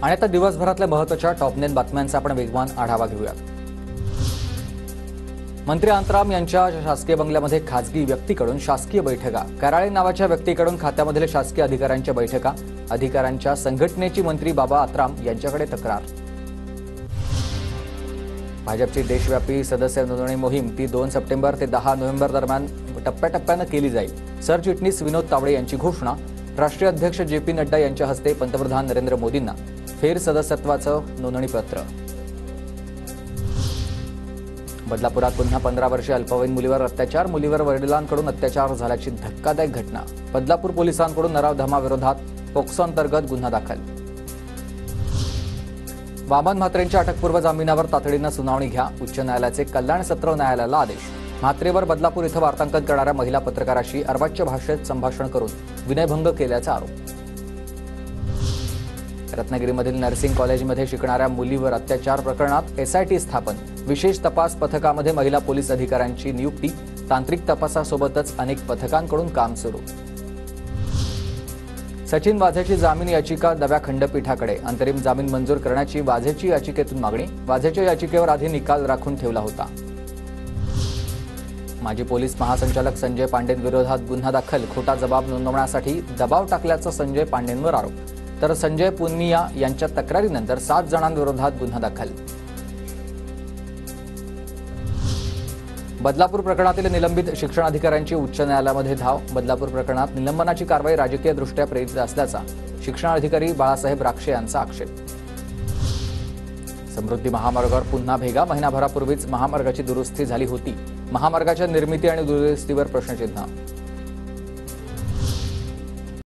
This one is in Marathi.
आणि आता दिवसभरातल्या महत्त्वाच्या टॉप 9 बातम्यांचा आपण वेगवान आढावा घेऊयात। मंत्री अंतराम यांच्या शासकीय बंगल्यामध्ये खासगी व्यक्तीकडून शासकीय बैठका, कराळे नावाच्या व्यक्तीकडून खात्यामधील शासकीय अधिकाऱ्यांच्या बैठका, अधिकाऱ्यांच्या संघटनेची मंत्री बाबा आत्राम यांच्याकडे तक्रार। भाजपची देशव्यापी सदस्य नोंदणी मोहीम ती 2 सप्टेंबर ते 10 नोव्हेंबर दरम्यान टप्प्याटप्प्याने केली जाईल। सरचिटणीस विनोद तावडे यांची घोषणा। राष्ट्रीय अध्यक्ष जे.पी. नड्डा यांच्या हस्ते पंतप्रधान नरेंद्र मोदींना फेर सदस्यत्वाचं नोंदणीपत्र। बदलापुरात पुन्हा 15 वर्षीय अल्पवयीन मुलीवर अत्याचार, मुलीवर वडिलांकडून अत्याचार झाल्याची धक्कादायक घटना। बदलापूर पोलिसांकडून नराधमा विरोधात पोक्सो अंतर्गत गुन्हा दाखल। वामन म्हात्रेंच्या अटकपूर्व जामिनावर तातडीनं सुनावणी घ्या, उच्च न्यायालयाचे कल्याण सत्र न्यायालयाला आदेश। म्हात्रेवर बदलापूर इथं वार्तांकन करणाऱ्या महिला पत्रकाराशी अर्वाच्य भाषेत संभाषण करून विनयभंग केल्याचा आरोप। रत्नागिरीमधील नर्सिंग कॉलेजमध्ये शिकणाऱ्या मुलीवर अत्याचार प्रकरणात एसआयटी स्थापन, विशेष तपास पथकामध्ये महिला पोलीस अधिकाऱ्यांची नियुक्ती, तांत्रिक तपासासोबतच अनेक पथकांकडून काम सुरू। सचिन वाझेची जामीन याचिका नव्या खंडपीठाकडे, अंतरिम जामीन मंजूर करण्याची वाझेची याचिकेतून मागणी। वाझेच्या याचिकेवर आधी निकाल राखून ठेवला होता। माजी पोलीस महासंचालक संजय पांडेंविरोधात गुन्हा दाखल, खोटा जबाब नोंदवण्यासाठी दबाव टाकल्याचा संजय पांडेंवर आरोप। तर संजय पुनिया यांच्या तक्रारीनंतर 7 जणांविरोधात गुन्हा दाखल। बदलापूर प्रकरणातील निलंबित शिक्षण अधिकाऱ्यांची उच्च न्यायालयामध्ये धाव। बदलापूर प्रकरणात निलंबनाची कारवाई राजकीयदृष्ट्या प्रेरित असल्याचा शिक्षण अधिकारी बाळासाहेब राक्षे यांचा आक्षेप। समृद्धी महामार्गावर पुन्हा भेगा, महिनाभरापूर्वीच महामार्गाची दुरुस्ती झाली होती। महामार्गाच्या निर्मिती आणि दुरुस्तीवर प्रश्नचिन्ह।